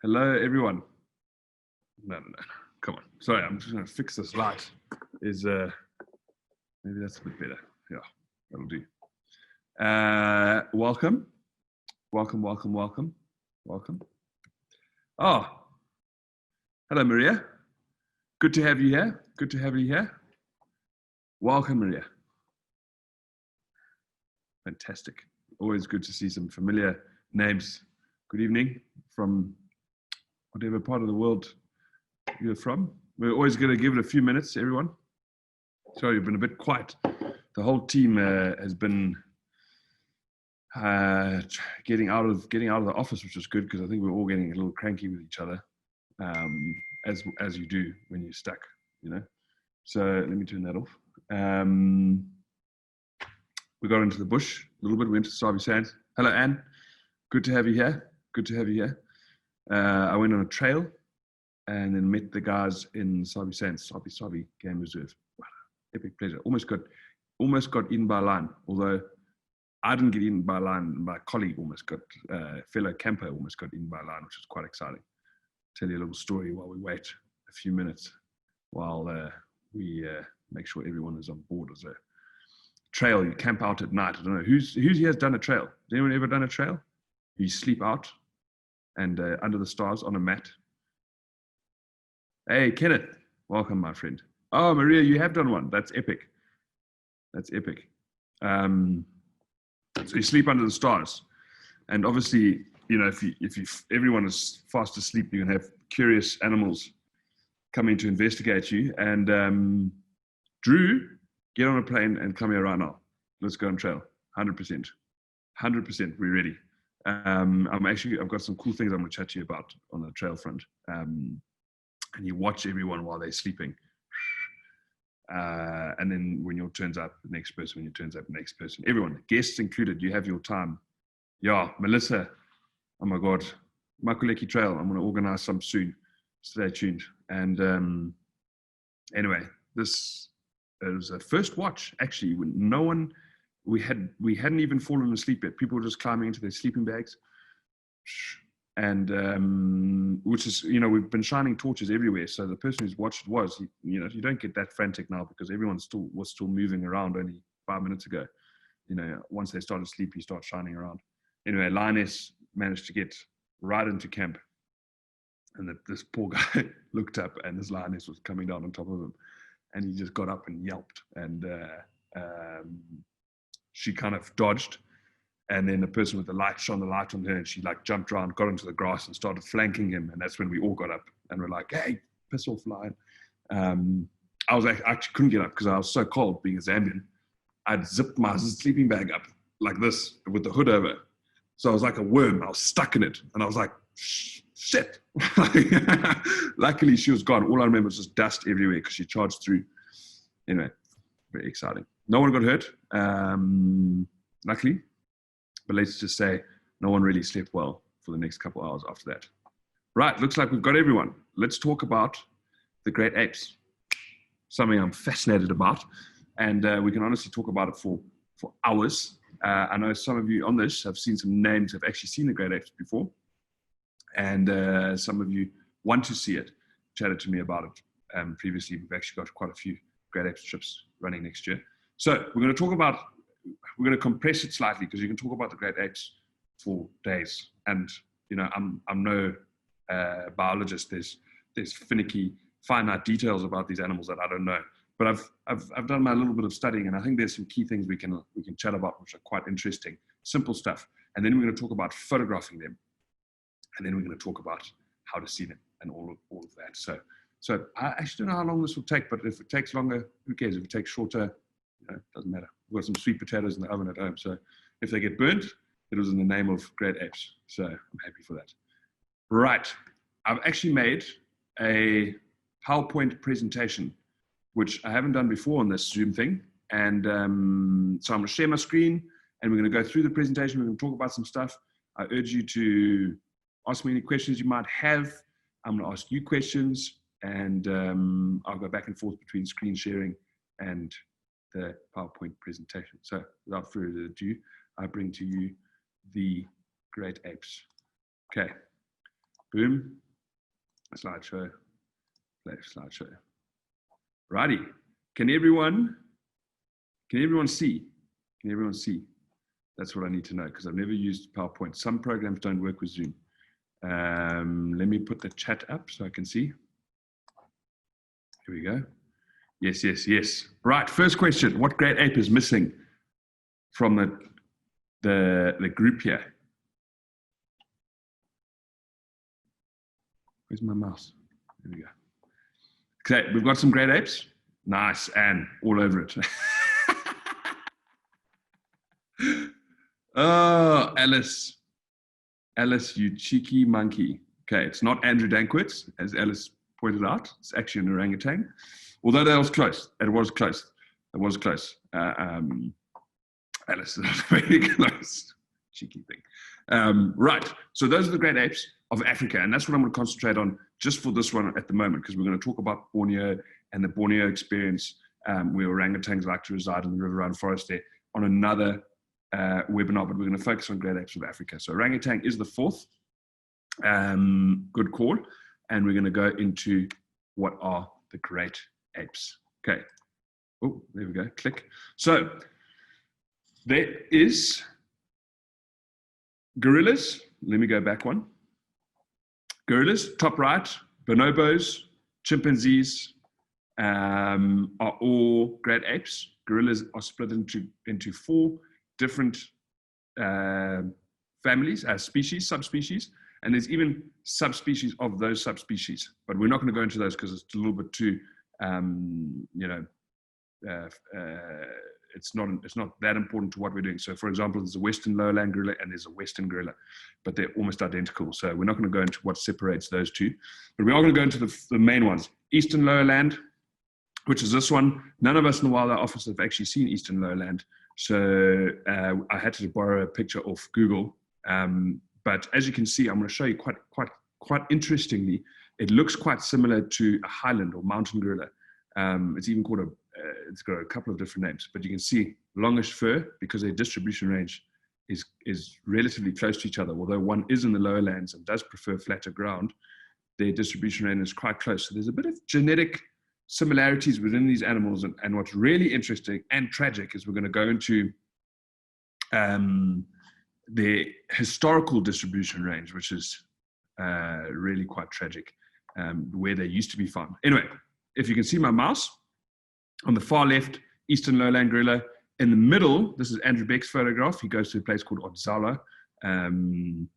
Hello, everyone. No. Come on. Sorry, I'm just going to fix this light. Maybe that's a bit better. Yeah, that'll do. Welcome. Oh, hello, Maria. Good to have you here. Welcome, Maria. Fantastic. Always good to see some familiar names. Good evening from whatever part of the world you're from. We're always going to give it a few minutes, everyone. Sorry, you've been a bit quiet. The whole team has been getting out of the office, which is good because I think we're all getting a little cranky with each other, as you do when you're stuck, you know. So let me turn that off. We got into the bush a little bit. We went to Sabi Sands. Hello, Anne. Good to have you here. I went on a trail and then met the guys in Sabi Sands, Sabi Game Reserve. Wow, epic pleasure. Almost got eaten by a lion, although I didn't get eaten by a lion. My colleague fellow camper almost got eaten by a lion, which was quite exciting. Tell you a little story while we wait a few minutes while we make sure everyone is on board. As a trail, you camp out at night. I don't know who's here has done a trail. Has anyone ever done a trail? You sleep out and under the stars on a mat. Hey, Kenneth, welcome, my friend. Oh, Maria, you have done one. That's epic. So you sleep under the stars, and obviously, you know, if everyone is fast asleep, you're gonna have curious animals coming to investigate you. And Drew, get on a plane and come here right now. Let's go on trail. 100%. We're ready. I've got some cool things I'm going to chat to you about on the trail front. And you watch everyone while they're sleeping. And then when your turn's up, the next person, when your turn's up, the next person, everyone, guests included, you have your time. Yeah, Melissa, oh my God, Makuleki Trail, I'm going to organize some soon. Stay tuned. And anyway, this was a first watch, actually, when no one, we hadn't even fallen asleep yet. People were just climbing into their sleeping bags. And which is, you know, we've been shining torches everywhere. So the person who's watched you know, you don't get that frantic now because everyone was still moving around only 5 minutes ago. You know, once they start to sleep, you start shining around. Anyway, Lioness managed to get right into camp. And this poor guy looked up and this lioness was coming down on top of him. And he just got up and yelped. And she kind of dodged. And then the person with the light shone the light on her, and she like jumped around, got into the grass and started flanking him. And that's when we all got up and were like, hey, piss off, lion. I actually couldn't get up because I was so cold being a Zambian. I'd zipped my sleeping bag up like this with the hood over. So I was like a worm. I was stuck in it. And I was like, shit. Luckily, she was gone. All I remember was just dust everywhere because she charged through. Anyway, very exciting. No one got hurt, luckily. But let's just say no one really slept well for the next couple hours after that. Right, looks like we've got everyone. Let's talk about the great apes, something I'm fascinated about. And we can honestly talk about it for hours. I know some of you on this have seen some names, have actually seen the great apes before. And some of you want to see it, chatted to me about it previously. We've actually got quite a few great apes trips running next year. So we're going to compress it slightly because you can talk about the great apes for days. And, you know, I'm no biologist. There's finicky, finite details about these animals that I don't know. But I've done my little bit of studying, and I think there's some key things we can chat about, which are quite interesting, simple stuff. And then we're going to talk about photographing them. And then we're going to talk about how to see them and all of that. So I actually don't know how long this will take, but if it takes longer, who cares? If it takes shorter, you know, it doesn't matter. We've got some sweet potatoes in the oven at home. So if they get burnt, it was in the name of great apes. So I'm happy for that. Right. I've actually made a PowerPoint presentation, which I haven't done before on this Zoom thing. And so I'm going to share my screen and we're going to go through the presentation. We're going to talk about some stuff. I urge you to ask me any questions you might have. I'm going to ask you questions, and I'll go back and forth between screen sharing and the PowerPoint presentation. So without further ado, I bring to you the great apes. Okay, Boom. Slideshow. Play slideshow. Righty. Can everyone see? Can everyone see? That's what I need to know because I've never used PowerPoint. Some programs don't work with Zoom. Let me put the chat up so I can see. Here we go. Yes, yes, yes. Right, first question. What great ape is missing from the group here? Where's my mouse? There we go. Okay, we've got some great apes. Nice, and all over it. Oh, Alice. Alice, you cheeky monkey. Okay, it's not Andrew Danckwerts, as Alice pointed out. It's actually an orangutan. Although that was close. It was close. It was close. Alice, that was very close. Cheeky thing. Right, so those are the great apes of Africa, and that's what I'm going to concentrate on just for this one at the moment, because we're going to talk about Borneo and the Borneo experience, where orangutans like to reside in the river forest there, on another webinar, but we're going to focus on great apes of Africa. So orangutan is the fourth. Good call. And we're going to go into what are the great apes. Okay. Oh, there we go. Click. So there is gorillas. Let me go back one. Gorillas, top right, bonobos, chimpanzees are all great apes. Gorillas are split into four different families, species, subspecies, and there's even subspecies of those subspecies. But we're not going to go into those because it's a little bit too, it's not that important to what we're doing. So, for example, there's a Western Lowland gorilla and there's a Western gorilla, but they're almost identical. So we're not going to go into what separates those two, but we are going to go into the main ones. Eastern Lowland, which is this one. None of us in the Wildlife Office have actually seen Eastern Lowland. So I had to borrow a picture off Google. But as you can see, I'm going to show you quite interestingly, it looks quite similar to a highland or mountain gorilla. It's even called it's got a couple of different names, but you can see longish fur because their distribution range is relatively close to each other. Although one is in the lowlands and does prefer flatter ground, their distribution range is quite close. So there's a bit of genetic similarities within these animals. And what's really interesting and tragic is we're going to go into their historical distribution range, which is really quite tragic, where they used to be found. Anyway, if you can see my mouse, on the far left, Eastern Lowland gorilla. In the middle, this is Andrew Beck's photograph. He goes to a place called Odzala in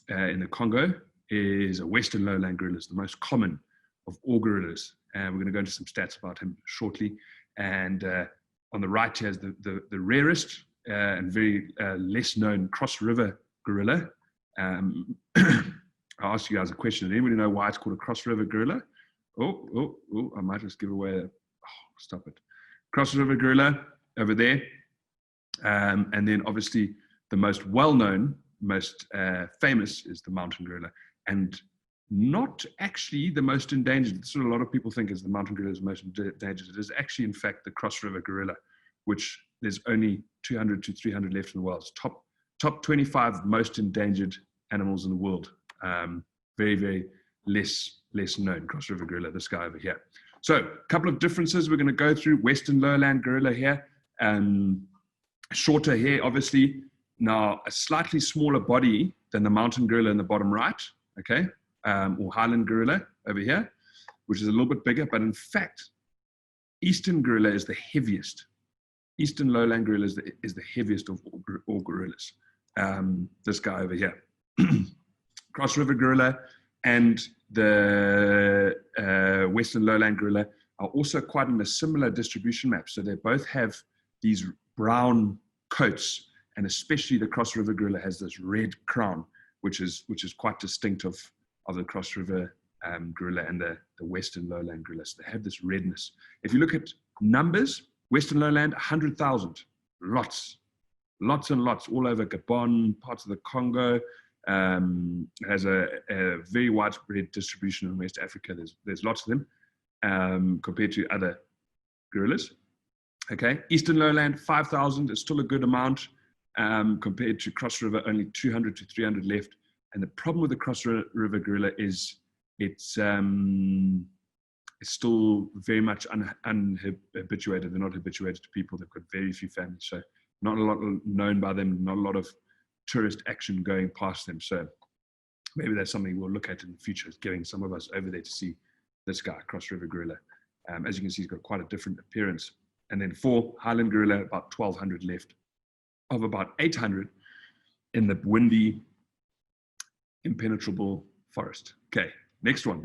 the Congo. Is a Western Lowland gorilla. It's the most common of all gorillas. And we're going to go into some stats about him shortly. And on the right here is the rarest and very less known Cross River gorilla. I'll ask you guys a question. Does anybody know why it's called a Cross River gorilla? Oh, I might just give away stop it. Cross River gorilla over there. And then obviously the most well-known, most famous is the mountain gorilla. And not actually the most endangered. That's what a lot of people think is the mountain gorilla is the most endangered. It is actually, in fact, the Cross River gorilla, which there's only 200 to 300 left in the world. It's top 25 most endangered animals in the world. Very, very less known Cross River gorilla, this guy over here. So a couple of differences we're going to go through. Western Lowland gorilla here. Shorter hair, obviously. Now, a slightly smaller body than the mountain gorilla in the bottom right, okay? Or highland gorilla over here, which is a little bit bigger. But in fact, Eastern gorilla is the heaviest. Eastern Lowland gorilla is the heaviest of all gorillas. This guy over here. Cross River gorilla and the Western Lowland gorilla are also quite in a similar distribution map. So they both have these brown coats, and especially the Cross River gorilla has this red crown, which is quite distinctive of the Cross River gorilla and the Western Lowland gorilla. So they have this redness. If you look at numbers, Western Lowland, 100,000, lots and lots all over Gabon, parts of the Congo. Has a very widespread distribution in West Africa. There's lots of them compared to other gorillas. Okay, Eastern Lowland, 5,000 is still a good amount compared to Cross River, only 200 to 300 left. And the problem with the Cross River gorilla is it's still very much unhabituated. They're not habituated to people. They've got very few families. So not a lot known by them, not a lot of tourist action going past them. So maybe that's something we'll look at in the future, is getting some of us over there to see this guy, Cross River gorilla. As you can see, he's got quite a different appearance. And then 4, Highland gorilla, about 1,200 left, of about 800 in the windy, impenetrable forest. Okay, next one.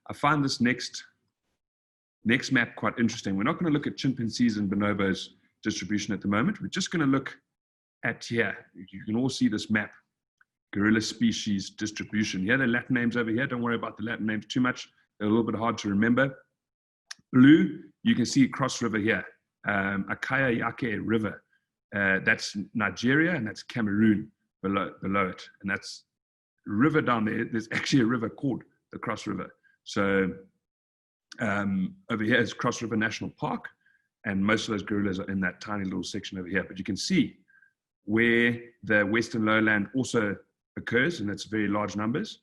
I find this next map quite interesting. We're not going to look at chimpanzees and bonobos distribution at the moment. We're just going to look at here. You can all see this map, gorilla species distribution. Here, the Latin names over here. Don't worry about the Latin names too much. They're a little bit hard to remember. Blue, you can see Cross River here, Akaya-Yake River. That's Nigeria, and that's Cameroon below it. And that's river down there. There's actually a river called the Cross River. So over here is Cross River National Park, and most of those gorillas are in that tiny little section over here. But you can see where the Western Lowland also occurs, and that's very large numbers,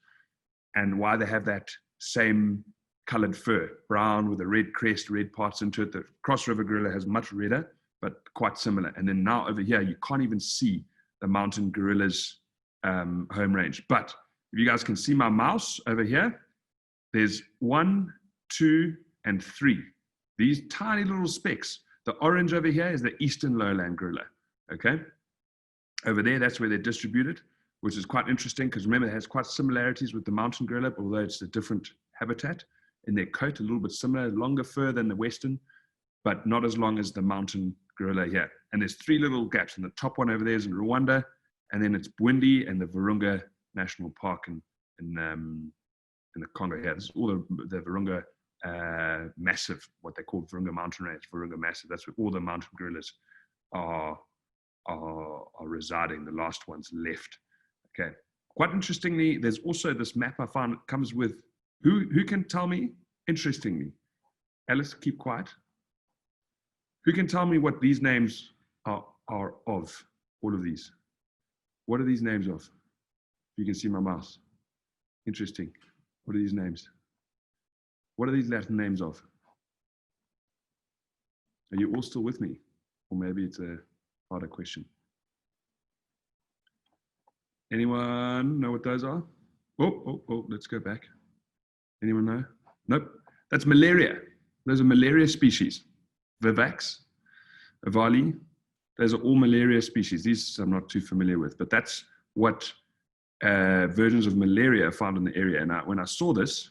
and why they have that same colored fur, brown with a red crest, red parts into it. The Cross River gorilla has much redder, but quite similar. And then now over here, you can't even see the mountain gorilla's home range. But if you guys can see my mouse over here, there's 1, 2, and 3. These tiny little specks. The orange over here is the Eastern Lowland gorilla, okay? Over there, that's where they're distributed, which is quite interesting because remember, it has quite similarities with the mountain gorilla, although it's a different habitat. In their coat, a little bit similar, longer fur than the Western, but not as long as the mountain gorilla here. And there's 3 little gaps, and the top one over there is in Rwanda, and then it's Bwindi and the Virunga National Park in the Congo here. This is all the Virunga Massive, what they call Virunga Mountain Range, Virunga Massive. That's where all the mountain gorillas are residing, the last ones left. Okay. Quite interestingly, there's also this map I found comes with, who can tell me, interestingly, Alice, keep quiet. Who can tell me what these names are of, all of these? What are these names of? You can see my mouse. Interesting. What are these names? What are these Latin names of? Are you all still with me? Or maybe it's a harder question. Anyone know what those are? Oh, let's go back. Anyone know? Nope. That's malaria. Those are malaria species. Vivax, Avali, those are all malaria species. These I'm not too familiar with, but that's what versions of malaria are found in the area. And when I saw this,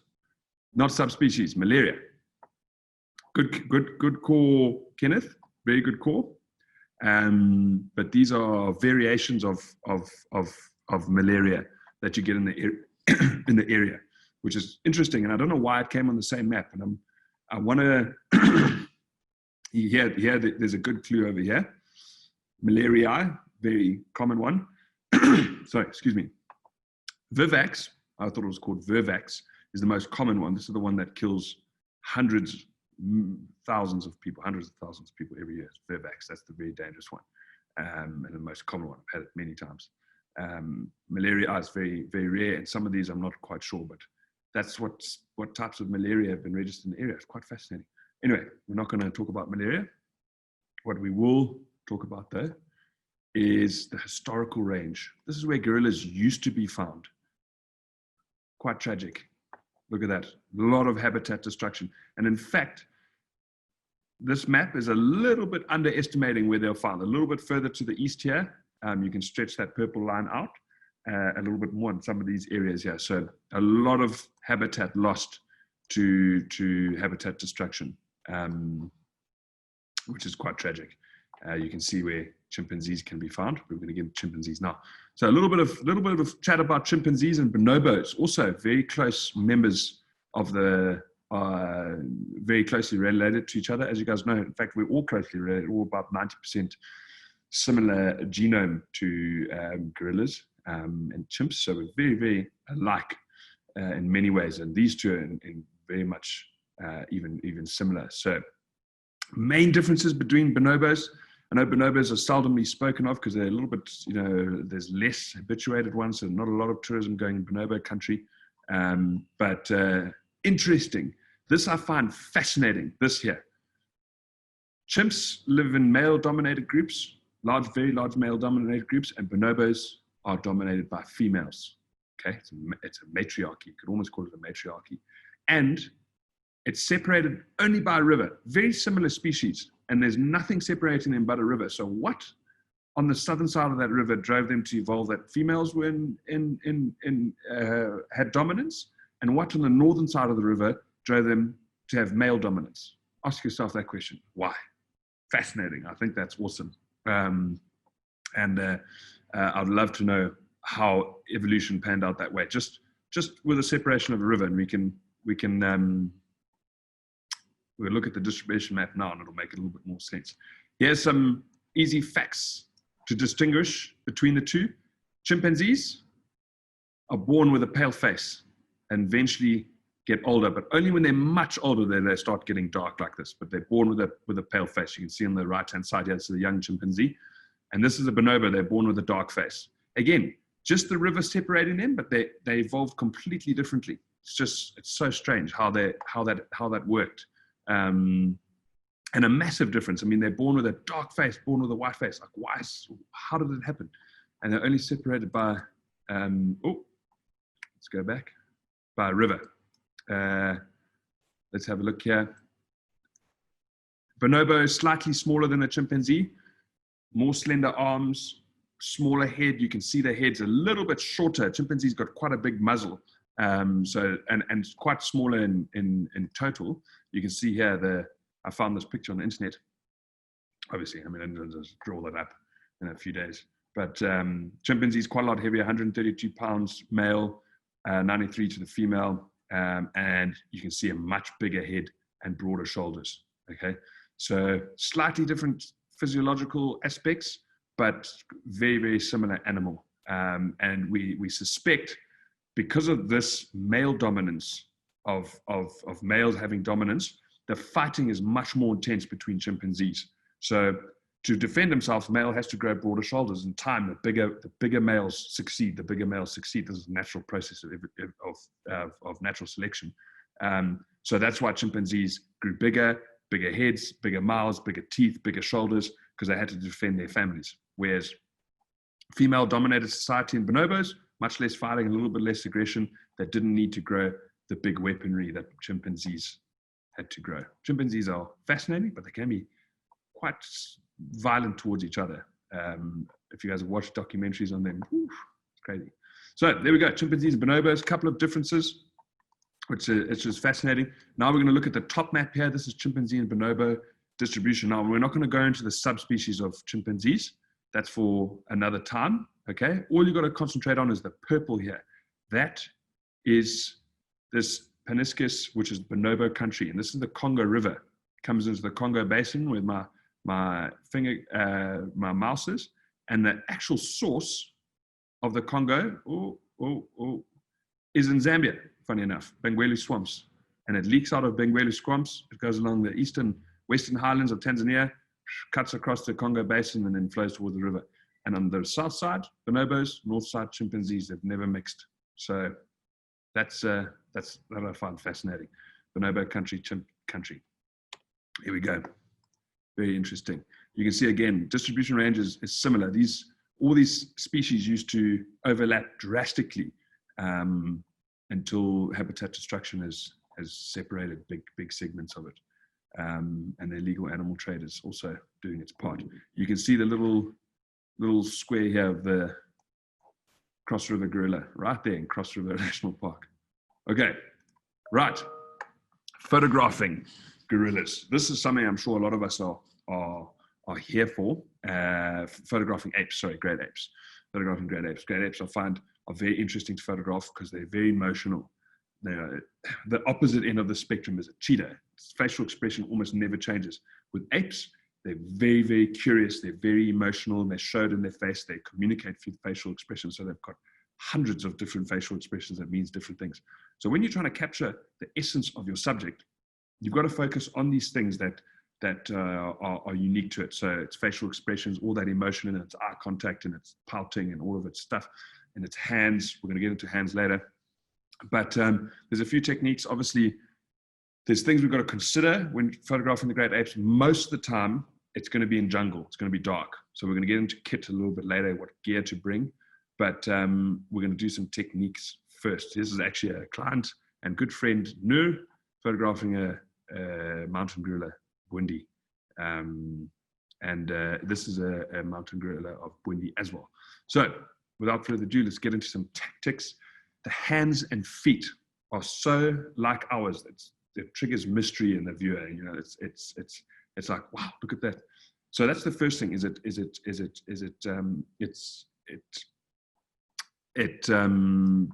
not subspecies, malaria. Good call, Kenneth. Very good call. But these are variations of malaria that you get in the area, which is interesting. And I don't know why it came on the same map. And I want to. Here, there's a good clue over here. Malariae, very common one. Sorry, excuse me. Vivax, I thought it was called Vervax, is the most common one. This is the one that kills hundreds, thousands of people every year. Vervax, that's the very dangerous one. And the most common one. I've had it many times. Malaria is very, very rare, and some of these I'm not quite sure, but that's what types of malaria have been registered in the area. It's quite fascinating. Anyway, we're not going to talk about malaria. What we will talk about, though, is the historical range. This is where gorillas used to be found. Quite tragic. Look at that. A lot of habitat destruction. And in fact, this map is a little bit underestimating where they're found. A little bit further to the east here, you can stretch that purple line out a little bit more in some of these areas here. So a lot of habitat lost to habitat destruction. Which is quite tragic. You can see where chimpanzees can be found. We're going to get chimpanzees now. So a little bit of chat about chimpanzees and bonobos, also very close members of the, very closely related to each other. As you guys know, in fact, we're all closely related, all about 90% similar genome to gorillas and chimps. So we're very, very alike in many ways. And these two are in very much even similar. So main differences between bonobos, I know bonobos are seldomly spoken of because they're a little bit, there's less habituated ones, so not a lot of tourism going in bonobo country. But interesting. This I find fascinating, this here. Chimps live in male-dominated groups, very large male-dominated groups, and bonobos are dominated by females. Okay, it's a matriarchy. You could almost call it a matriarchy. And it's separated only by a river. Very similar species, and there's nothing separating them but a river. So what on the southern side of that river drove them to evolve that females were had dominance, and what on the northern side of the river drove them to have male dominance? Ask yourself that question. Why? Fascinating. I think that's awesome. I'd love to know how evolution panned out that way. Just with a separation of a river, and we'll look at the distribution map now, and it'll make it a little bit more sense. Here's some easy facts to distinguish between the two. Chimpanzees are born with a pale face and eventually get older, but only when they're much older they start getting dark like this. But they're born with a pale face. You can see on the right-hand side here, this is a young chimpanzee. And this is a bonobo. They're born with a dark face. Again, just the river separating them, but they evolved completely differently. It's so strange how that worked. And a massive difference. I mean, they're born with a dark face, born with a white face. Like, why? How did it happen? And they're only separated by, let's go back, by a river. Let's have a look here. Bonobo is slightly smaller than a chimpanzee, more slender arms, smaller head. You can see the head's a little bit shorter. Chimpanzee's got quite a big muzzle. And it's quite smaller in total. You can see here I found this picture on the internet. Obviously, I mean, I didn't just draw that up in a few days. But chimpanzee's quite a lot heavier, 132 pounds male, 93 to the female, and you can see a much bigger head and broader shoulders. Okay, so slightly different physiological aspects, but very, very similar animal. And we suspect, because of this male dominance of males having dominance, the fighting is much more intense between chimpanzees. So to defend themselves, male has to grow broader shoulders. In time, the bigger males succeed. The bigger males succeed. This is a natural process of natural selection. So that's why chimpanzees grew bigger heads, bigger mouths, bigger teeth, bigger shoulders, because they had to defend their families. Whereas female-dominated society in bonobos, much less fighting, a little bit less aggression. They didn't need to grow the big weaponry that chimpanzees had to grow. Chimpanzees are fascinating, but they can be quite violent towards each other. If you guys have watched documentaries on them, it's crazy. So there we go, chimpanzees and bonobos, a couple of differences, which it's just fascinating. Now we're going to look at the top map here. This is chimpanzee and bonobo distribution. Now we're not going to go into the subspecies of chimpanzees. That's for another time. Okay, all you've got to concentrate on is the purple here. That is this Paniscus, which is bonobo country, and this is the Congo River. It comes into the Congo Basin with my mouse is, and the actual source of the Congo is in Zambia. Funny enough, Bengwelu swamps, and it leaks out of Bengwelu swamps. It goes along the western highlands of Tanzania, cuts across the Congo Basin, and then flows towards the river. And on the south side, bonobos, north side, chimpanzees, they've never mixed. So that's that I find fascinating. Bonobo country, chimp country. Here we go. Very interesting. You can see again, distribution range is similar. All these species used to overlap drastically until habitat destruction has separated big segments of it. And the illegal animal trade is also doing its part. You can see the little square here of the Cross River gorilla right there in Cross River National Park. Okay, right. Photographing gorillas. This is something I'm sure a lot of us are here for. Photographing apes, great apes. Photographing great apes. Great apes I find are very interesting to photograph because they're very emotional. The opposite end of the spectrum is a cheetah. Its facial expression almost never changes. With apes, they're very, very curious. They're very emotional, and they show it in their face. They communicate through facial expression. So they've got hundreds of different facial expressions that means different things. So when you're trying to capture the essence of your subject, you've got to focus on these things that that are unique to it. So its facial expressions, all that emotion, and its eye contact, and its pouting, and all of its stuff, and its hands. We're going to get into hands later. But there's a few techniques. Obviously, there's things we've got to consider when photographing the great apes. Most of the time, it's going to be in jungle. It's going to be dark. So we're going to get into kit a little bit later, what gear to bring. But we're going to do some techniques first. This is actually a client and good friend, Nur, photographing a mountain gorilla, Bundi. This is a mountain gorilla of Bundi as well. So without further ado, let's get into some tactics. The hands and feet are so like ours. It triggers mystery in the viewer. You know, it's like, wow, look at that. So that's the first thing. It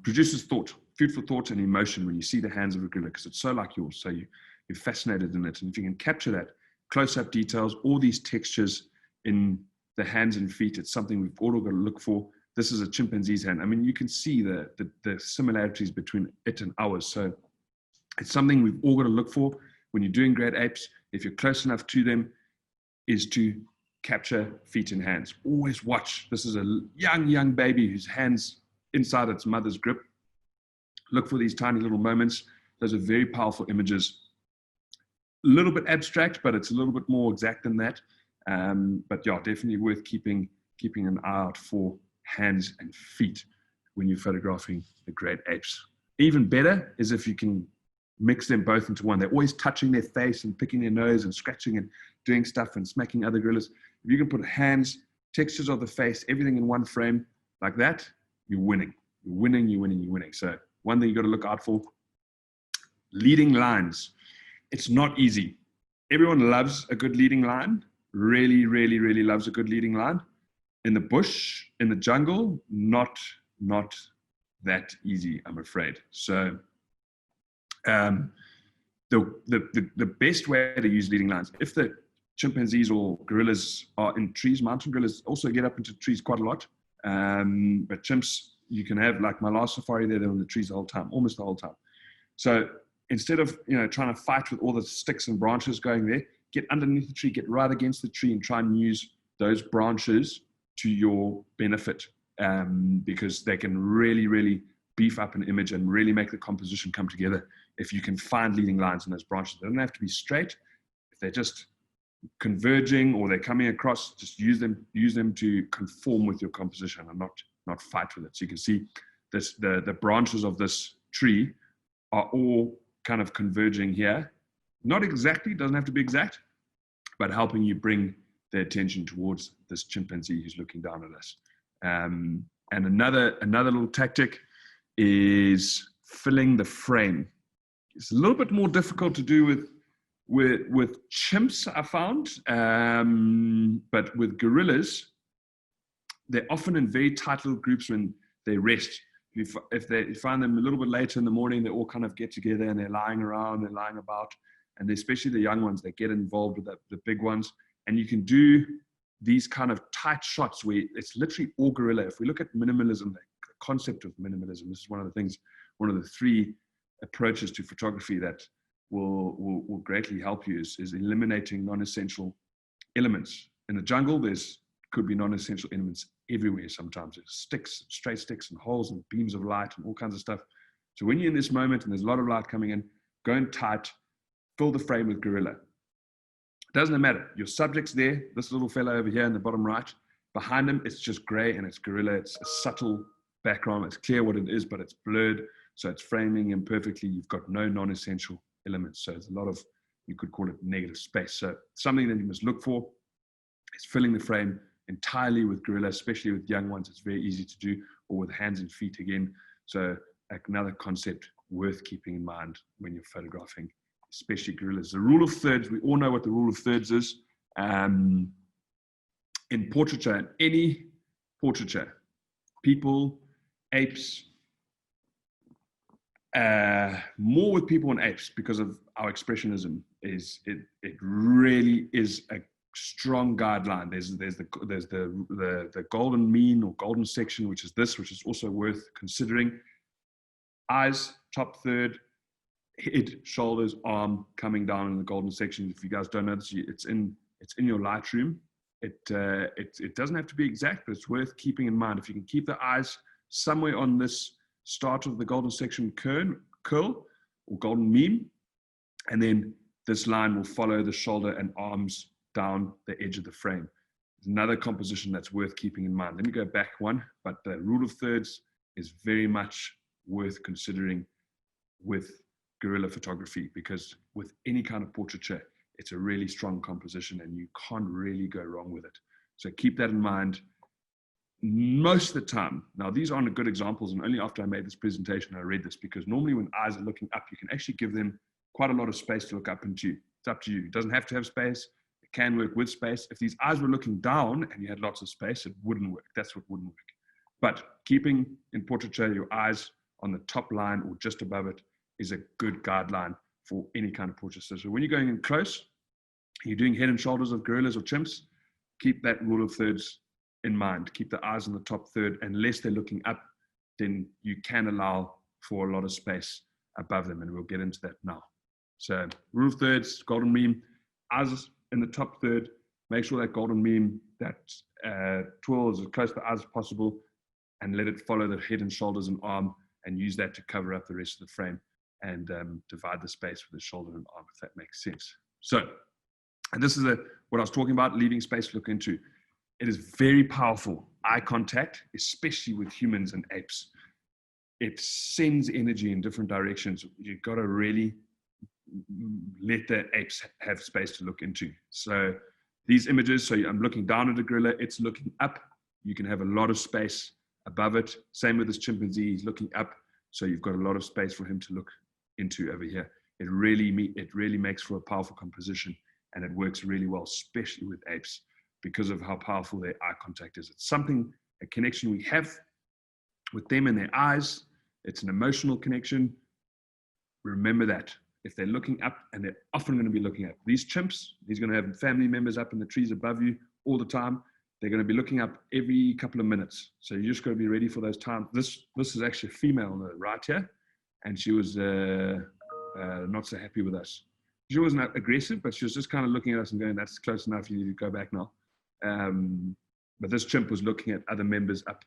produces thought, food for thought and emotion when you see the hands of a gorilla, because it's so like yours. So you're fascinated in it. And if you can capture that, close-up details, all these textures in the hands and feet, it's something we've all got to look for. This is a chimpanzee's hand. I mean, you can see the similarities between it and ours. So it's something we've all got to look for when you're doing great apes. If you're close enough to them, is to capture feet and hands. Always watch. This is a young baby whose hands inside its mother's grip. Look for these tiny little moments. Those are very powerful images. A little bit abstract, but it's a little bit more exact than that. But yeah, definitely worth keeping an eye out for hands and feet when you're photographing the great apes. Even better is if you can mix them both into one. They're always touching their face and picking their nose and scratching and doing stuff and smacking other gorillas. If you can put hands, textures of the face, everything in one frame like that, you're winning. You're winning. So one thing you got to look out for, leading lines. It's not easy. Everyone loves a good leading line. Really loves a good leading line. In the bush, in the jungle, not that easy, I'm afraid. So the best way to use leading lines, if the chimpanzees or gorillas are in trees, mountain gorillas also get up into trees quite a lot. But chimps, you can have, like my last safari there, they're on the trees the whole time, almost the whole time. So instead of trying to fight with all the sticks and branches going there, get underneath the tree, get right against the tree, and try and use those branches to your benefit, because they can really beef up an image and really make the composition come together if you can find leading lines in those branches. They don't have to be straight. If they're just converging or they're coming across, just use them to conform with your composition and not fight with it. So you can see this, the branches of this tree are all kind of converging here. Not exactly, doesn't have to be exact, but helping you bring the attention towards this chimpanzee who's looking down at us. And another little tactic is filling the frame. It's a little bit more difficult to do with chimps, I found, but with gorillas, they're often in very tight little groups when they rest. If you find them a little bit later in the morning, they all kind of get together and they're lying around, they're lying about, and especially the young ones, they get involved with the big ones. And you can do these kind of tight shots where it's literally all gorilla. If we look at minimalism, the concept of minimalism, this is one of the three approaches to photography that will greatly help you is eliminating non-essential elements. In the jungle, could be non-essential elements everywhere sometimes. There's sticks, straight sticks and holes and beams of light and all kinds of stuff. So when you're in this moment and there's a lot of light coming in, go in tight, fill the frame with gorilla. Doesn't matter. Your subject's there, this little fella over here in the bottom right. Behind him, it's just gray and it's gorilla. It's a subtle background. It's clear what it is, but it's blurred. So it's framing him perfectly. You've got no non-essential elements. So there's a lot of, you could call it negative space. So something that you must look for is filling the frame entirely with gorilla, especially with young ones. It's very easy to do, or with hands and feet again. So another concept worth keeping in mind when you're photographing, especially gorillas. The rule of thirds, we all know what the rule of thirds is. In portraiture, in any portraiture, people, apes, more with people and apes because of our expressionism, it really is a strong guideline. There's the golden mean or golden section, which is also worth considering. Eyes, top third, head, shoulders, arm coming down in the golden section. If you guys don't know this, it's in your Lightroom. It doesn't have to be exact, but it's worth keeping in mind. If you can keep the eyes somewhere on this start of the golden section curl or golden meme, and then this line will follow the shoulder and arms down the edge of the frame. Another composition that's worth keeping in mind. Let me go back one, but the rule of thirds is very much worth considering with guerrilla photography, because with any kind of portraiture, it's a really strong composition and you can't really go wrong with it. So keep that in mind most of the time. Now, these aren't good examples, and only after I made this presentation I read this, because normally when eyes are looking up, you can actually give them quite a lot of space to look up into. It's up to you. It doesn't have to have space. It can work with space. If these eyes were looking down and you had lots of space, it wouldn't work. That's what wouldn't work. But keeping in portraiture your eyes on the top line or just above it is a good guideline for any kind of portraiture. So when you're going in close, you're doing head and shoulders of gorillas or chimps, keep that rule of thirds in mind. Keep the eyes on the top third. Unless they're looking up, then you can allow for a lot of space above them, and we'll get into that now. So rule of thirds, golden meme, eyes in the top third. Make sure that golden meme, that twirl is as close to the eyes as possible, and let it follow the head and shoulders and arm, and use that to cover up the rest of the frame and divide the space with the shoulder and arm, if that makes sense. So, and this is what I was talking about, leaving space to look into. It is very powerful, eye contact, especially with humans and apes. It sends energy in different directions. You've got to really let the apes have space to look into. So these images, so I'm looking down at a gorilla, it's looking up. You can have a lot of space above it. Same with this chimpanzee, he's looking up. So you've got a lot of space for him to look into over here. It really makes for a powerful composition, and it works really well, especially with apes, because of how powerful their eye contact is. It's something, a connection we have with them and their eyes. It's an emotional connection. Remember that. If they're looking up, and they're often going to be looking up. These chimps, he's going to have family members up in the trees above you all the time. They're going to be looking up every couple of minutes. So you just got to be ready for those times. This is actually a female on the right here, and she was not so happy with us. She wasn't aggressive, but she was just kind of looking at us and going, that's close enough, you need to go back now. But this chimp was looking at other members up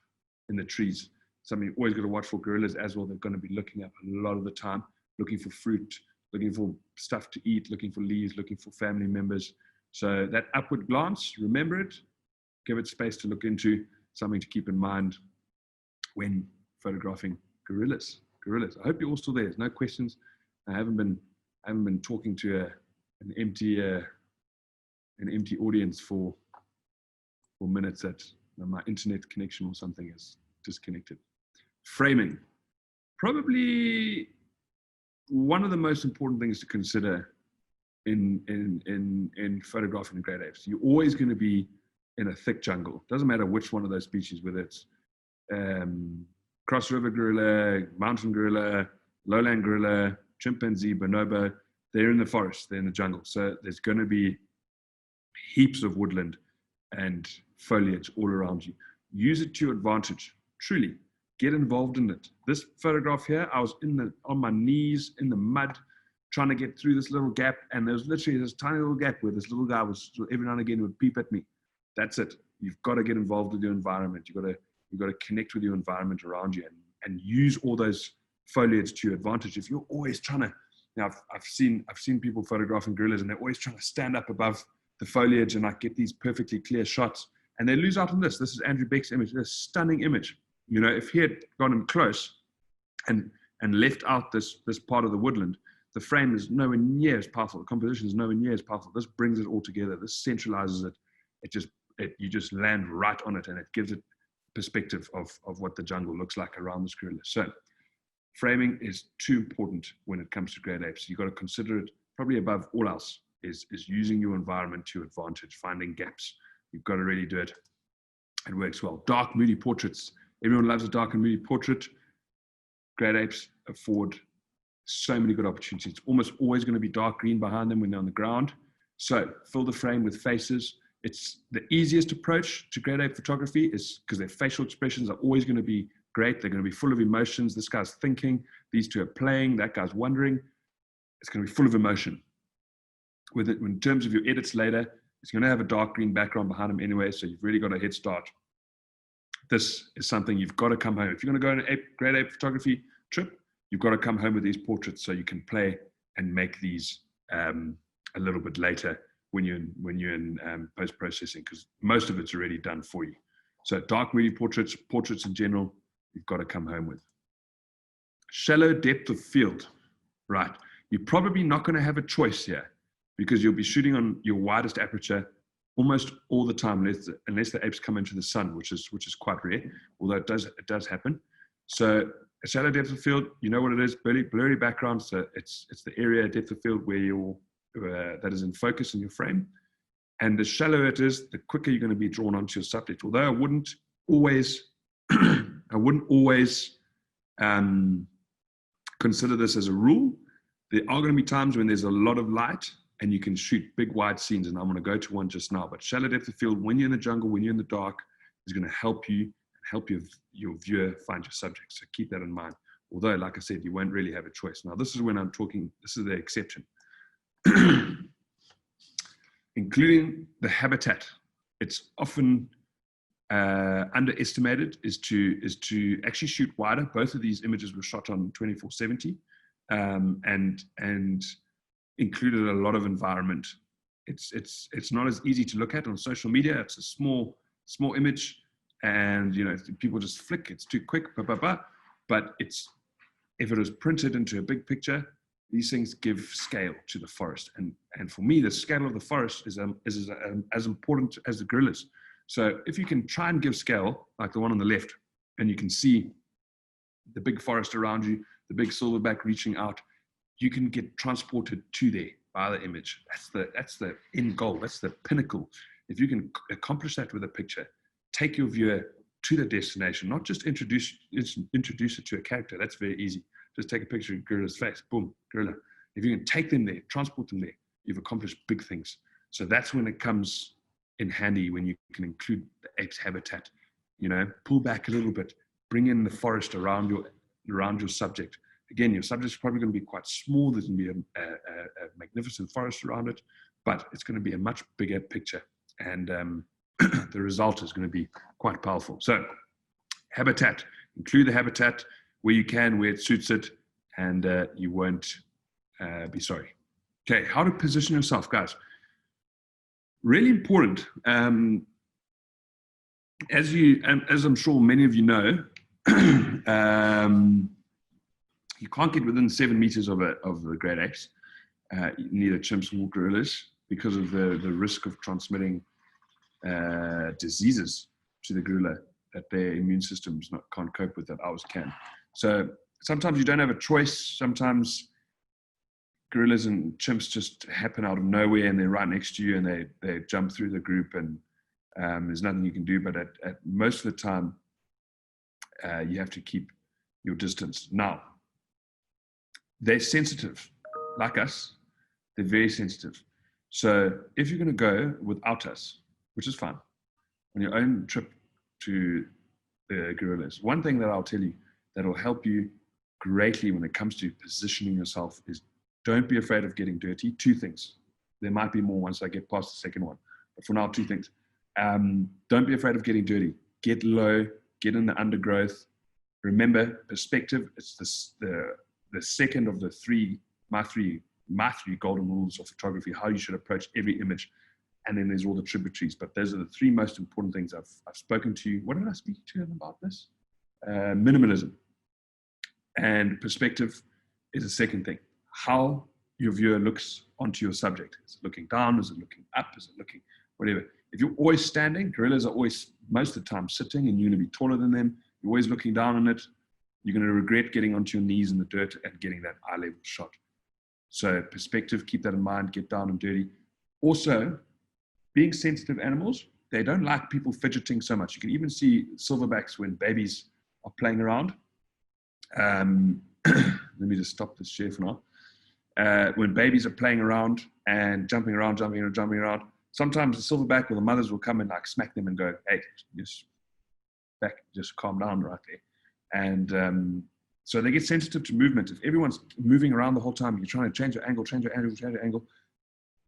in the trees. Something you always got to watch for gorillas as well. They're going to be looking up a lot of the time, looking for fruit, looking for stuff to eat, looking for leaves, looking for family members. So that upward glance, remember it, give it space to look into, something to keep in mind when photographing gorillas. I hope you're all still there. There's no questions. I haven't been talking to an empty audience for minutes. That my internet connection or something is disconnected. Framing, probably one of the most important things to consider in photographing great apes. You're always going to be in a thick jungle. Doesn't matter which one of those species, whether it's cross river gorilla, mountain gorilla, lowland gorilla, chimpanzee, bonobo. They're in the forest, they're in the jungle. So there's going to be heaps of woodland and foliage all around you. Use it to your advantage. Truly, get involved in it. This photograph here, I was on my knees in the mud, trying to get through this little gap, and there was literally this tiny little gap where this little guy was every now and again would peep at me. That's it. You've got to get involved with your environment. You've got to connect with your environment around you and use all those foliage to your advantage. If you're always trying to, now I've seen people photographing gorillas, and they're always trying to stand up above the foliage and like get these perfectly clear shots, and they lose out on this. This is Andrew Beck's image. It's a stunning image. You know, if he had gone close and left out this part of the woodland, the frame is nowhere near as powerful. The composition is nowhere near as powerful. This brings it all together. This centralizes it. You just land right on it, and it gives it perspective of what the jungle looks like around this gorilla. So framing is too important when it comes to great apes. You've got to consider it probably above all else is using your environment to your advantage, finding gaps. You've got to really do it. It works well. Dark, moody portraits. Everyone loves a dark and moody portrait. Great apes afford so many good opportunities. It's almost always going to be dark green behind them when they're on the ground. So fill the frame with faces. It's the easiest approach to great ape photography is because their facial expressions are always going to be great. They're going to be full of emotions. This guy's thinking, these two are playing, that guy's wondering. it's going to be full of emotion. With it, in terms of your edits later, it's going to have a dark green background behind them anyway, so you've really got a head start. This is something you've got to come home. If you're going to go on an grade 8 photography trip, you've got to come home with these portraits so you can play and make these a little bit later when you're in post-processing, because most of it's already done for you. So dark moody portraits in general, you've got to come home with. Shallow depth of field, right? You're probably not going to have a choice here because you'll be shooting on your widest aperture almost all the time, unless the apes come into the sun, which is quite rare, although it does happen. So a shallow depth of field, you know what it is, blurry background. So it's the area depth of field where that is in focus in your frame. And the shallower it is, the quicker you're going to be drawn onto your subject. Although I wouldn't always consider this as a rule. There are going to be times when there's a lot of light and you can shoot big wide scenes, and I'm going to go to one just now. But shallow depth of field, when you're in the jungle, when you're in the dark, is going to help you and help your viewer find your subject. So keep that in mind. Although, like I said, you won't really have a choice. Now, this is when I'm talking, this is the exception. Including the habitat. It's often underestimated is to actually shoot wider. Both of these images were shot on 2470 and included a lot of environment. It's not as easy to look at on social media. It's a small image, and people just flick. It's too quick, but if it was printed into a big picture, these things give scale to the forest. And for me, the scale of the forest is as important as the gorillas. So if you can try and give scale, like the one on the left, and you can see the big forest around you, the big silverback reaching out, you can get transported to there by the image. That's the end goal. That's the pinnacle. If you can accomplish that with a picture, take your viewer to the destination, not just introduce it to a character. That's very easy. Just take a picture of gorilla's face, boom, gorilla. If you can take them there, transport them there, you've accomplished big things. So that's when it comes in handy, when you can include the ape's habitat. Pull back a little bit, bring in the forest around your subject. Again, your subject's probably going to be quite small. There's going to be a magnificent forest around it, but it's going to be a much bigger picture, and the result is going to be quite powerful. So habitat, include the habitat where you can, where it suits it, and you won't be sorry. Okay, how to position yourself, guys. Really important. As I'm sure many of you know, you can't get within 7 meters of the great apes, neither chimps nor gorillas, because of the risk of transmitting diseases to the gorilla that their immune systems can't cope with, that ours can. So sometimes you don't have a choice. Sometimes gorillas and chimps just happen out of nowhere and they're right next to you and they jump through the group, and there's nothing you can do. But at most of the time, you have to keep your distance. Now, they're sensitive, like us. They're very sensitive. So if you're going to go without us, which is fine, on your own trip to the gorillas, one thing that I'll tell you that will help you greatly when it comes to positioning yourself is don't be afraid of getting dirty. 2 things. There might be more once I get past the second one. But for now, 2 things. Don't be afraid of getting dirty. Get low, get in the undergrowth. Remember, perspective, it's the second of the my three golden rules of photography, how you should approach every image. And then there's all the tributaries. But those are the 3 most important things. I've spoken to you. What did I speak to you about this? Minimalism. And perspective is the second thing. How your viewer looks onto your subject. Is it looking down? Is it looking up? Is it looking whatever? If you're always standing, gorillas are always, most of the time, sitting, and you're going to be taller than them. You're always looking down on it. You're going to regret getting onto your knees in the dirt and getting that eye level shot. So perspective, keep that in mind, get down and dirty. Also, being sensitive animals, they don't like people fidgeting so much. You can even see silverbacks when babies are playing around. Let me just stop this share for now. When babies are playing around and jumping around, sometimes the silverback or the mothers will come and like smack them and go, hey, just calm down right there. And So they get sensitive to movement. If everyone's moving around the whole time, you're trying to change your angle,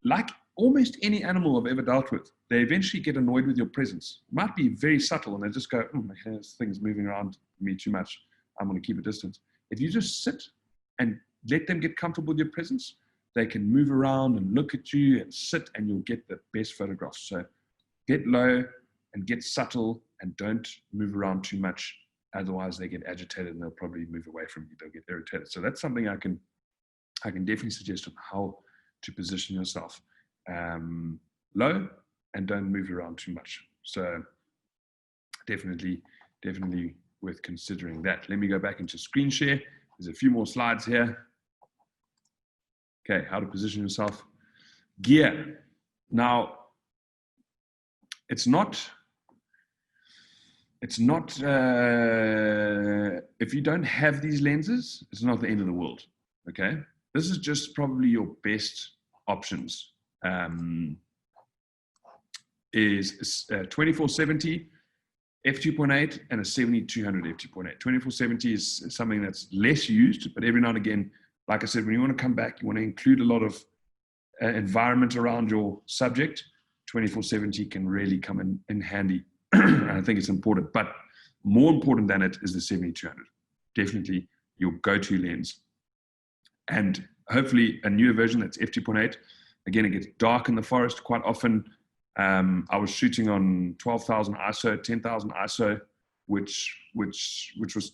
like almost any animal I've ever dealt with, they eventually get annoyed with your presence. It might be very subtle, and they just go, this thing's moving around me too much. I'm going to keep a distance. If you just sit and let them get comfortable with your presence, they can move around and look at you and sit, and you'll get the best photographs. So get low and get subtle and don't move around too much. Otherwise, they get agitated and they'll probably move away from you. They'll get irritated. So that's something I can definitely suggest on how to position yourself. Low and don't move around too much. So definitely worth considering that. Let me go back into screen share. There's a few more slides here. Okay, how to position yourself. Gear. Now, it's not if you don't have these lenses, it's not the end of the world. Okay, this is just probably your best options. Is 2470 f2.8 and a 7200 f2.8. 2470 is something that's less used, but every now and again, like I said, when you want to come back, you want to include a lot of environment around your subject. 2470 can really come in handy. And I think it's important, but more important than it is the 7200. Definitely your go-to lens. And hopefully a newer version that's f2.8. Again, it gets dark in the forest quite often. I was shooting on 12,000 ISO, 10,000 ISO, which was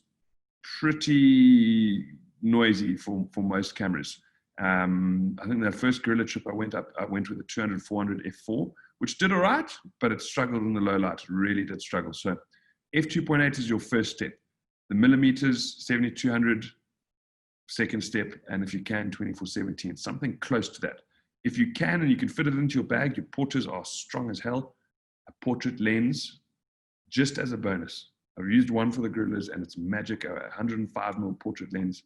pretty noisy for most cameras. I think the first guerrilla trip I went with a 200, 400 f4, which did all right, but it struggled in the low light. It really did struggle. So f2.8 is your first step. The millimeters, 7200, second step, and if you can, 2470, something close to that. If you can and you can fit it into your bag, your portraits are strong as hell. A portrait lens, just as a bonus. I've used one for the gorillas and it's magic. A 105mm portrait lens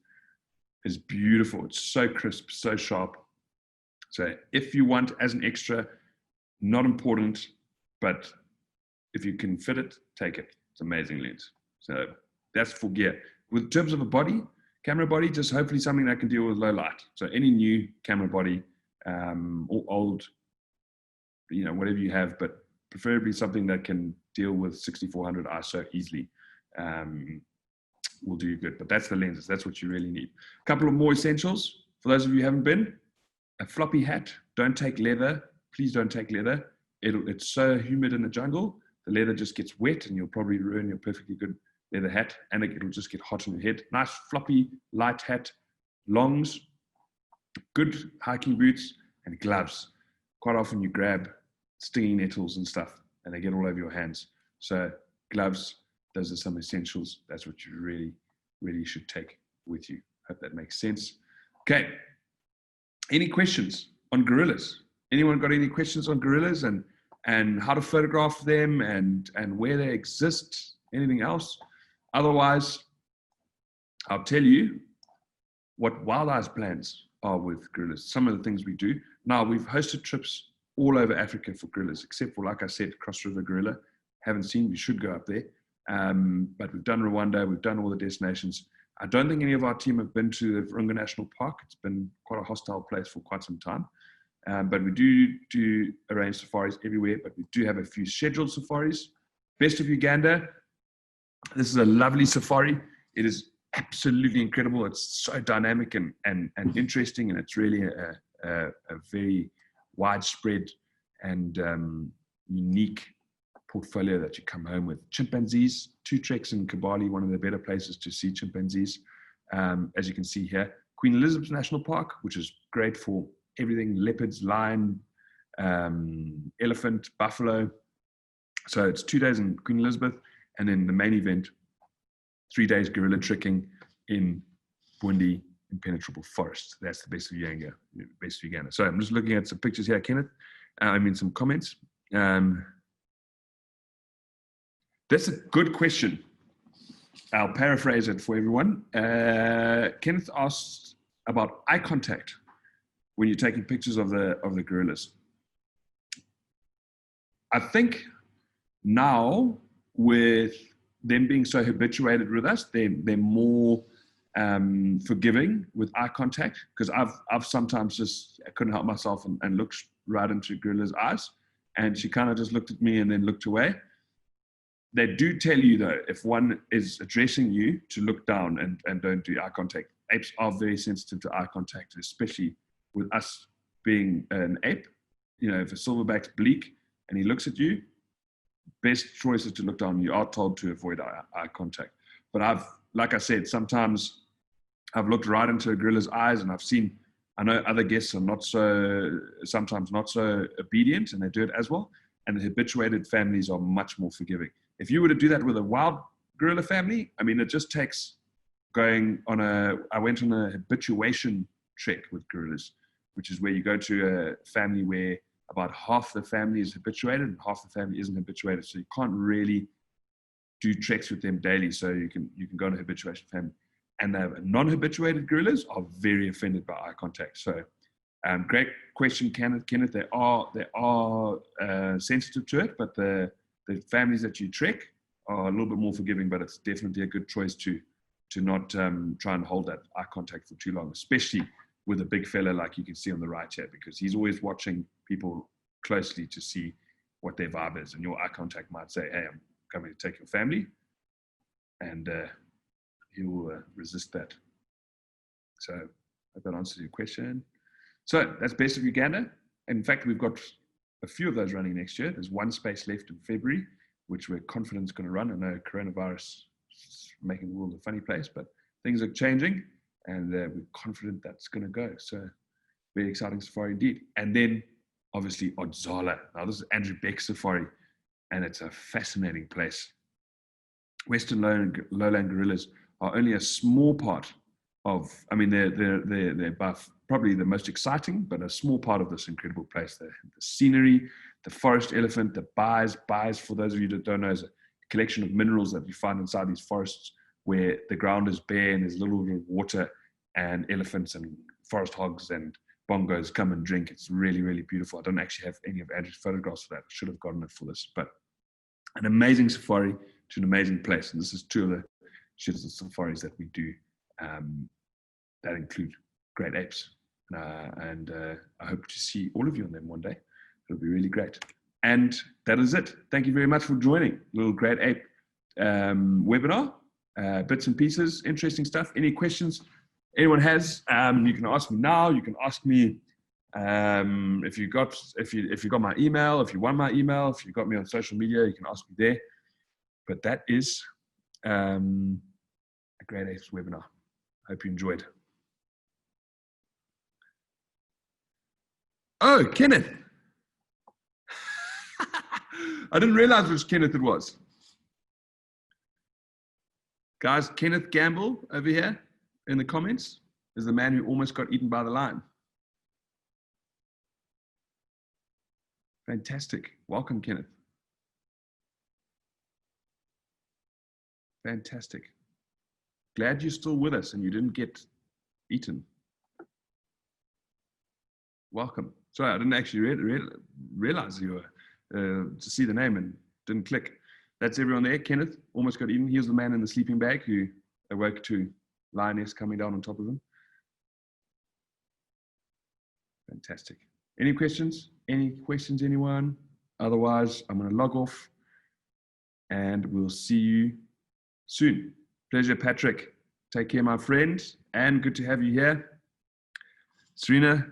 is beautiful. It's so crisp, so sharp. So if you want as an extra, not important, but if you can fit it, take it. It's an amazing lens. So that's for gear. In terms of a body, camera body, just hopefully something that can deal with low light. So any new camera body, or old, whatever you have, but preferably something that can deal with 6400 ISO easily, will do you good. But that's the lenses. That's what you really need. A couple of more essentials for those of you who haven't been. A floppy hat. Don't take leather. Please don't take leather. It's so humid in the jungle. The leather just gets wet and you'll probably ruin your perfectly good leather hat, and it'll just get hot on your head. Nice floppy light hat, longs, good hiking boots, and gloves. Quite often you grab stinging nettles and stuff and they get all over your hands. So gloves, those are some essentials. That's what you really, really should take with you. Hope that makes sense. Okay. Any questions on gorillas? Anyone got any questions on gorillas and how to photograph them and where they exist? Anything else? Otherwise, I'll tell you what Wild Eye's plans are with gorillas. Some of the things we do. Now, we've hosted trips all over Africa for gorillas, except for, like I said, Cross River Gorilla. Haven't seen, you should go up there. But we've done Rwanda, we've done all the destinations. I don't think any of our team have been to the Virunga National Park. It's been quite a hostile place for quite some time. But we do arrange safaris everywhere, but we do have a few scheduled safaris. Best of Uganda. This is a lovely safari. It is absolutely incredible. It's so dynamic and interesting, and it's really a very widespread and unique portfolio that you come home with. Chimpanzees, 2 treks in Kibali, one of the better places to see chimpanzees. As you can see here, Queen Elizabeth National Park, which is great for everything: leopards, lion, elephant, buffalo. So it's 2 days in Queen Elizabeth, and then the main event, 3 days gorilla trekking in Bundi impenetrable forest. That's the best of Uganda. Best of Uganda. So I'm just looking at some pictures here, Kenneth. Some comments. That's a good question. I'll paraphrase it for everyone. Kenneth asked about eye contact when you're taking pictures of the gorillas. I think now, with them being so habituated with us, they're more forgiving with eye contact, because I've sometimes just, I couldn't help myself and looked right into Gorilla's eyes, and she kind of just looked at me and then looked away. They do tell you, though, if one is addressing you, to look down and don't do eye contact. Apes are very sensitive to eye contact, especially with us being an ape. You know, if a silverback's bleak and he looks at you, best choice is to look down. You are told to avoid eye contact. But like I said, sometimes I've looked right into a gorilla's eyes, and I know other guests are sometimes not so obedient, and they do it as well. And the habituated families are much more forgiving. If you were to do that with a wild gorilla family, I mean, it just takes I went on a habituation trek with gorillas, which is where you go to a family where about half the family is habituated and half the family isn't habituated. So you can't really do treks with them daily. So you can go on a habituation family. And the non-habituated gorillas are very offended by eye contact. So great question, Kenneth. They are sensitive to it, but the families that you trek are a little bit more forgiving, but it's definitely a good choice to not try and hold that eye contact for too long, especially with a big fella like you can see on the right here, because he's always watching people closely to see what their vibe is. And your eye contact might say, hey, I'm coming to take your family. And he will resist that. So I hope that answers your question. So that's Best of Uganda. In fact, we've got a few of those running next year. There's one space left in February, which we're confident is going to run. I know coronavirus is making the world a funny place, but things are changing, and we're confident that's going to go. So very exciting safari indeed. And then obviously Odzala. Now this is Andrew Beck Safari, and it's a fascinating place. Western lowland gorillas are only a small part of, I mean, they're probably the most exciting, but a small part of this incredible place. The scenery, the forest elephant, the bies, for those of you that don't know, is a collection of minerals that you find inside these forests where the ground is bare and there's little bit of water, and elephants and forest hogs and bongos come and drink. It's really, really beautiful. I don't actually have any of Andrew's photographs for that. I should have gotten it for this, but an amazing safari to an amazing place. And this is two of the safaris that we do that include great apes. And I hope to see all of you on them one day. It'll be really great. And that is it. Thank you very much for joining Little Great Ape webinar. Bits and pieces, interesting stuff. Any questions anyone has, you can ask me now. You can ask me if you got my email, if you want my email, if you got me on social media, you can ask me there. But that is a Great Apes webinar. Hope you enjoyed. Oh, Kenneth. I didn't realize which Kenneth it was. Guys, Kenneth Gamble over here in the comments is the man who almost got eaten by the lion. Fantastic. Welcome, Kenneth. Fantastic. Glad you're still with us and you didn't get eaten. Welcome. Sorry, I didn't actually realize you were, to see the name and didn't click. That's everyone there. Kenneth almost got eaten. He was the man in the sleeping bag who awoke to lioness coming down on top of him. Fantastic. Any questions? Any questions, anyone? Otherwise, I'm going to log off and we'll see you soon. Pleasure, Patrick. Take care, my friend. And good to have you here. Serena.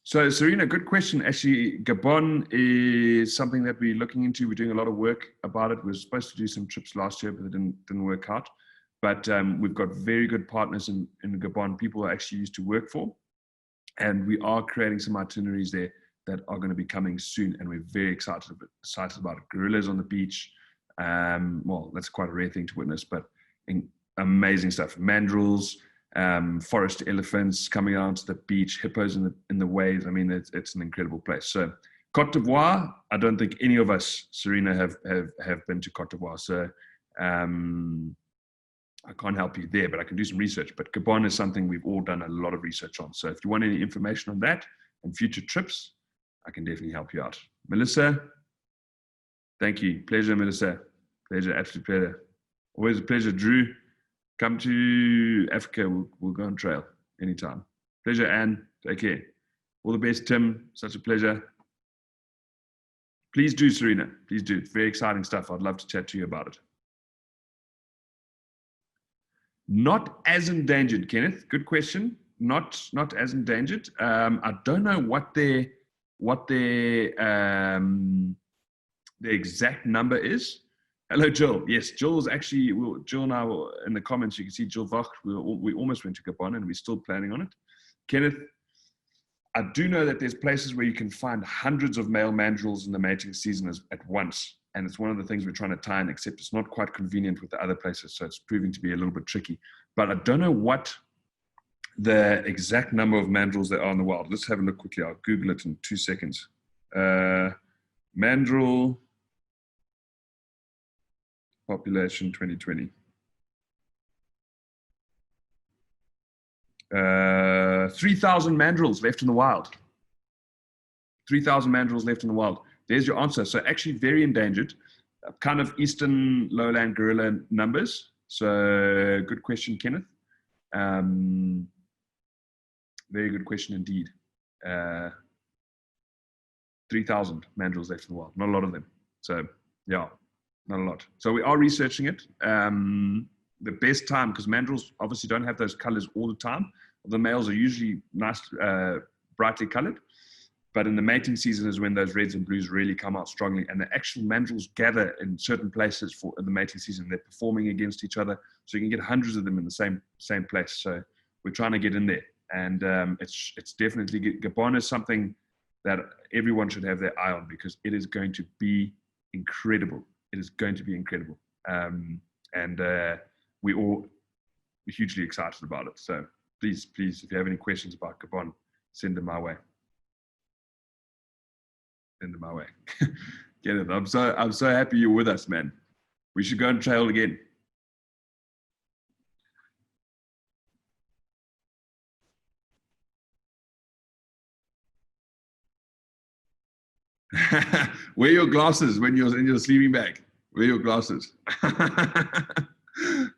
So, Serena, good question. Actually, Gabon is something that we're looking into. We're doing a lot of work about it. We were supposed to do some trips last year, but it didn't work out. But we've got very good partners in Gabon, people I actually used to work for. And we are creating some itineraries there that are going to be coming soon. And we're very excited about it. Gorillas on the beach. Well, that's quite a rare thing to witness, but amazing stuff. Mandrills, forest elephants coming out to the beach, hippos in the waves. I mean, it's an incredible place. So Cote d'Ivoire, I don't think any of us, Serena, have been to Cote d'Ivoire. So I can't help you there, but I can do some research. But Gabon is something we've all done a lot of research on. So if you want any information on that and future trips, I can definitely help you out. Melissa, thank you. Pleasure, Melissa. Pleasure, absolute pleasure. Always a pleasure, Drew. Come to Africa. We'll go on trail anytime. Pleasure, Anne. Take care. All the best, Tim. Such a pleasure. Please do, Serena. Please do. Very exciting stuff. I'd love to chat to you about it. Not as endangered, Kenneth. Good question. Not as endangered. I don't know what their exact number is. Hello, Jill. Yes, Jill's actually. Jill and I were in the comments. You can see Jill Vach. We almost went to Gabon, and we're still planning on it. Kenneth, I do know that there's places where you can find hundreds of male mandrills in the mating season at once. And it's one of the things we're trying to tie in, except it's not quite convenient with the other places. So it's proving to be a little bit tricky. But I don't know what the exact number of mandrills there are in the wild. Let's have a look quickly. I'll Google it in 2 seconds. Mandrill population 2020. 3,000 mandrills left in the wild. 3,000 mandrills left in the wild. There's your answer. So actually very endangered, kind of eastern lowland gorilla numbers. So good question, Kenneth. Very good question indeed. 3,000 mandrills left in the wild. Not a lot of them. So yeah, not a lot. So we are researching it. The best time, because mandrills obviously don't have those colors all the time. The males are usually nice, brightly colored. But in the mating season is when those reds and blues really come out strongly. And the actual mandrills gather in certain places for the mating season. They're performing against each other. So you can get hundreds of them in the same place. So we're trying to get in there. And it's definitely, Gabon is something that everyone should have their eye on, because it is going to be incredible. It is going to be incredible. We all are hugely excited about it. So please, if you have any questions about Gabon, send them my way. Send them my way. Get it. I'm so happy you're with us, man. We should go and trail again. Wear your glasses when you're in your sleeping bag. Wear your glasses.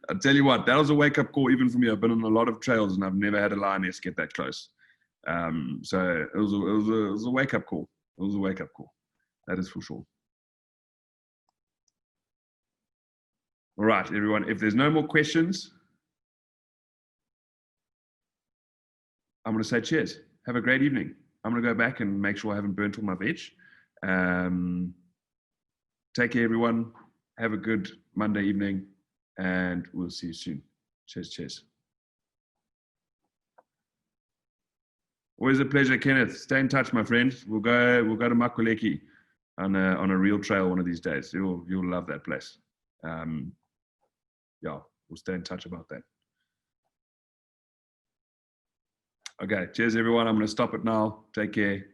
I'll tell you what, that was a wake-up call even for me. I've been on a lot of trails and I've never had a lioness get that close. So it was a wake-up call. It was a wake-up call. That is for sure. All right, everyone. If there's no more questions, I'm going to say cheers. Have a great evening. I'm going to go back and make sure I haven't burnt all my veg. Take care, everyone. Have a good Monday evening, and we'll see you soon. Cheers, cheers. Always a pleasure, Kenneth. Stay in touch, my friend. We'll go to Makuleki on a real trail one of these days. You'll love that place. Yeah, we'll stay in touch about that. Okay, cheers, everyone. I'm going to stop it now. Take care.